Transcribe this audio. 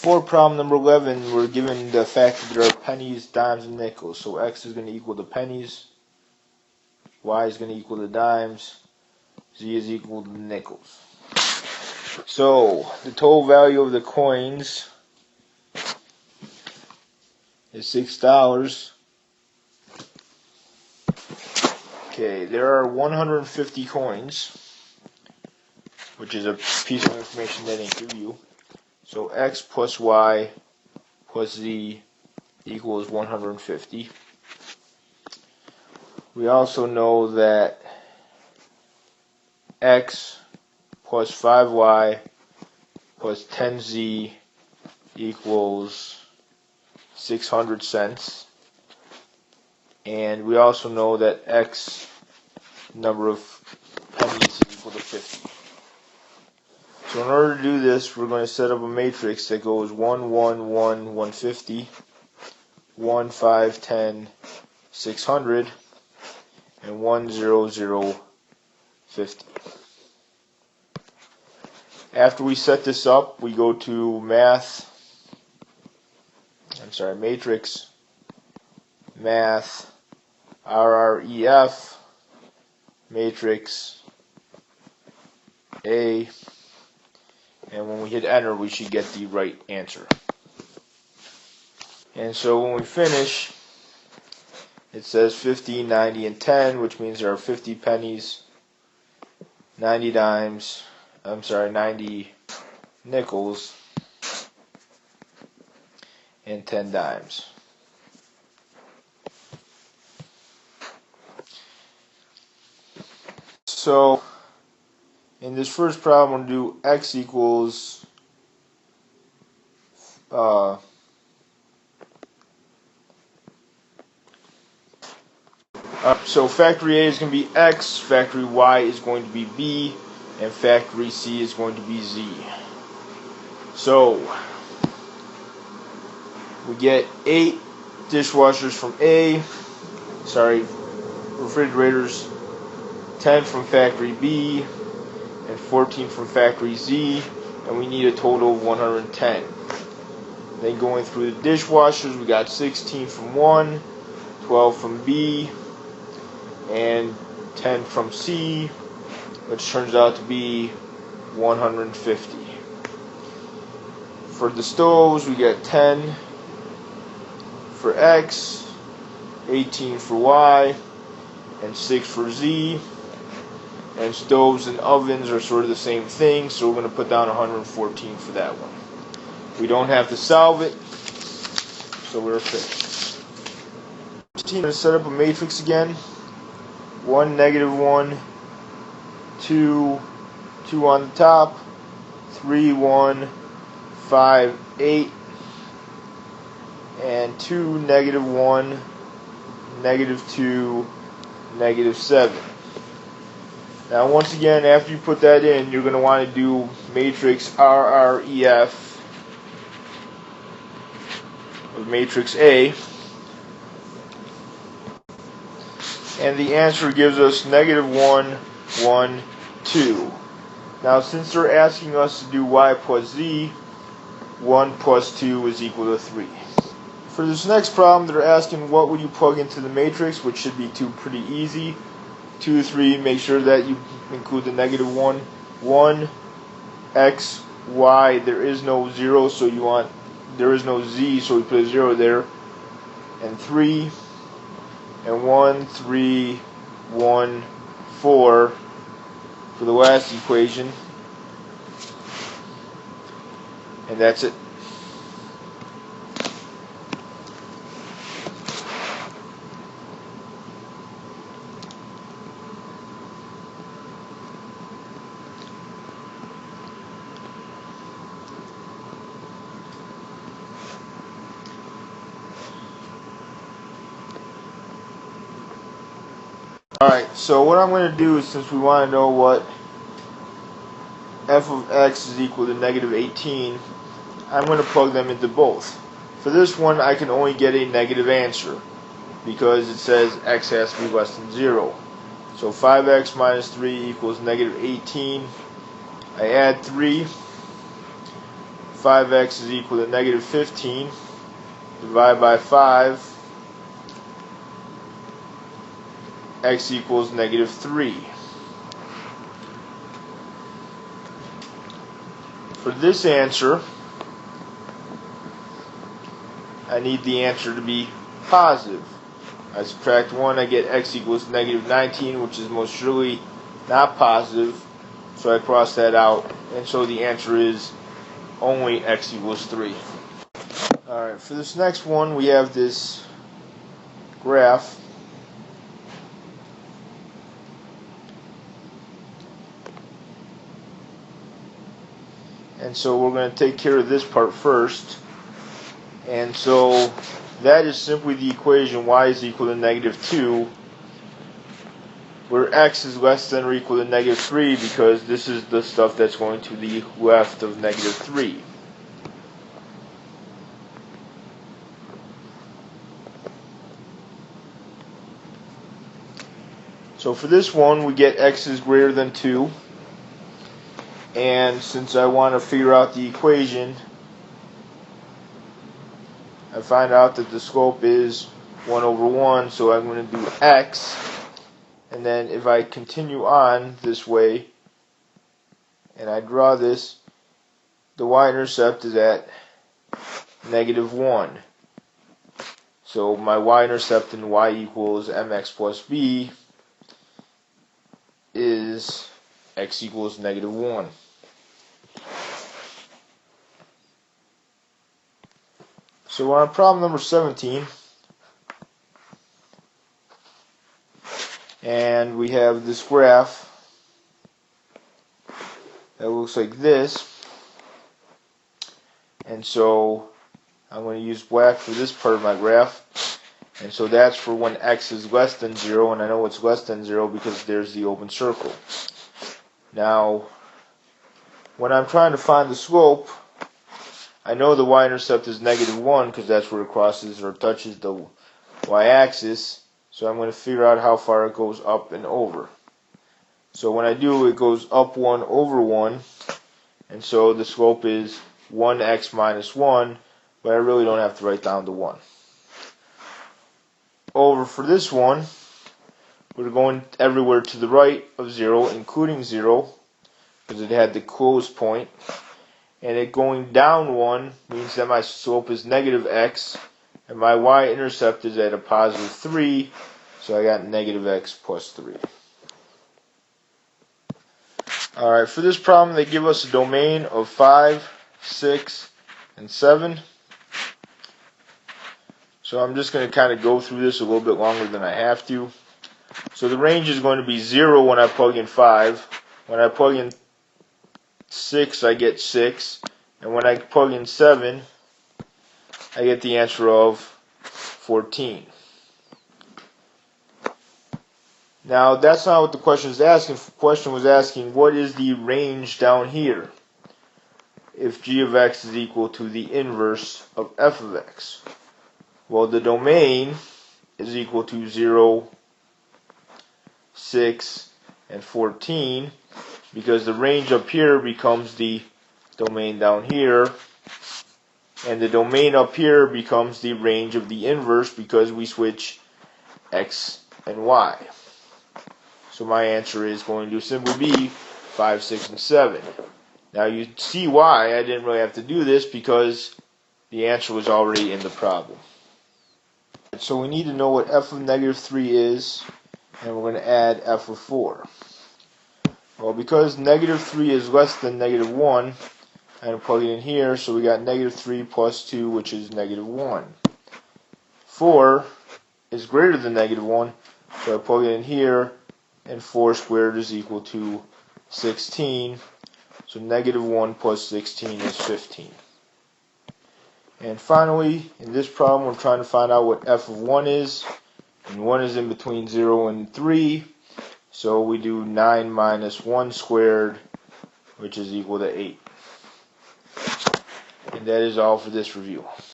For problem number 11, we're given the fact that there are pennies, dimes, and nickels. So x is going to equal the pennies, y is going to equal the dimes, z is equal to the nickels. So the total value of the coins is $6. Okay, there are 150 coins, which is a piece of information that didn't give you. So x plus y plus z equals 150. We also know that x plus 5y plus 10z equals 600 cents. And we also know that x number of pennies is equal to 50. So in order to do this, we're going to set up a matrix that goes 1, 1, 1, 150, 1, 5, 10, 600, and 1, 0, 0, 50. After we set this up, we go to matrix, math, RREF, matrix A, and when we hit enter, we should get the right answer. And so when we finish, it says 50, 90, and 10, which means there are 50 pennies, 90 dimes, 90 nickels, and 10 dimes. So in this first problem, we'll do x equals so factory A is going to be x, factory y is going to be b, and factory c is going to be z. So we get 8 dishwashers from refrigerators, 10 from factory B, and 14 from factory Z, and we need a total of 110. Then going through the dishwashers, we got 16 from 1, 12 from B, and 10 from C, which turns out to be 150. For the stoves, we get 10 for X, 18 for Y, and 6 for Z. And stoves and ovens are sort of the same thing, so we're going to put down 114 for that one. We don't have to solve it, so we're finished. I'm going to set up a matrix again. 1, -1, 2, 2 on the top, 3, 1, 5, 8, and 2, -1, -2, -7. Now once again, after you put that in, you're going to want to do matrix RREF of matrix A, and the answer gives us -1, 1, 2. Now since they're asking us to do y plus z, 1 plus 2 is equal to 3. For this next problem, they're asking what would you plug into the matrix, which should be pretty easy. 2, 3, make sure that you include the -1. 1, x, y, there is no 0, so there is no z, so we put a 0 there. And 3, and 1, 3, 1, 4 for the last equation. And that's it. Alright, so what I'm going to do is, since we want to know what f of x is equal to -18, I'm going to plug them into both. For this one, I can only get a negative answer because it says x has to be less than 0. So 5x minus 3 equals -18. I add 3. 5x is equal to negative 15. Divide by 5. X equals negative 3. For this answer, I need the answer to be positive. I subtract 1, I get x equals negative 19, which is most surely not positive. So I cross that out, and so the answer is only x equals 3. Alright, for this next one, we have this graph. And so we're going to take care of this part first. And so that is simply the equation y is equal to negative 2, where x is less than or equal to negative 3, because this is the stuff that's going to the left of negative 3. So for this one, we get x is greater than 2. And since I want to figure out the equation, I find out that the slope is 1 over 1, so I'm going to do x. And then if I continue on this way, and I draw this, the y-intercept is at negative 1. So my y-intercept in y equals mx plus b is x equals negative 1. So we're on problem number 17, and we have this graph that looks like this, and so I'm going to use black for this part of my graph, and so that's for when x is less than 0, and I know it's less than 0 because there's the open circle. Now, when I'm trying to find the slope, I know the y-intercept is negative 1 because that's where it crosses or touches the y-axis, so I'm going to figure out how far it goes up and over. So when I do, it goes up 1 over 1, and so the slope is 1x minus 1, but I really don't have to write down the 1. Over for this one, we're going everywhere to the right of 0, including 0, because it had the closed point. And it going down 1 means that my slope is negative x, and my y-intercept is at a positive 3, so I got negative x plus 3. Alright, for this problem they give us a domain of 5, 6, and 7. So I'm just going to kind of go through this a little bit longer than I have to. So the range is going to be 0 when I plug in 5. When I plug in 6, I get 6, and when I plug in 7, I get the answer of 14. Now, that's not what the question is asking. The question was asking, what is the range down here if g of x is equal to the inverse of f of x? Well, the domain is equal to 0, 6, and 14, because the range up here becomes the domain down here, and the domain up here becomes the range of the inverse because we switch x and y. So my answer is going to simply be 5, 6, and 7. Now you see why I didn't really have to do this, because the answer was already in the problem. So we need to know what f of negative 3 is, and we're going to add f of 4. Well, because negative 3 is less than negative 1, I'm going to plug it in here, so we got negative 3 plus 2, which is negative 1. 4 is greater than negative 1, so I plug it in here, and 4 squared is equal to 16. So negative 1 plus 16 is 15. And finally, in this problem, we're trying to find out what f of 1 is. And 1 is in between 0 and 3. So we do 9 minus 1 squared, which is equal to 8. And that is all for this review.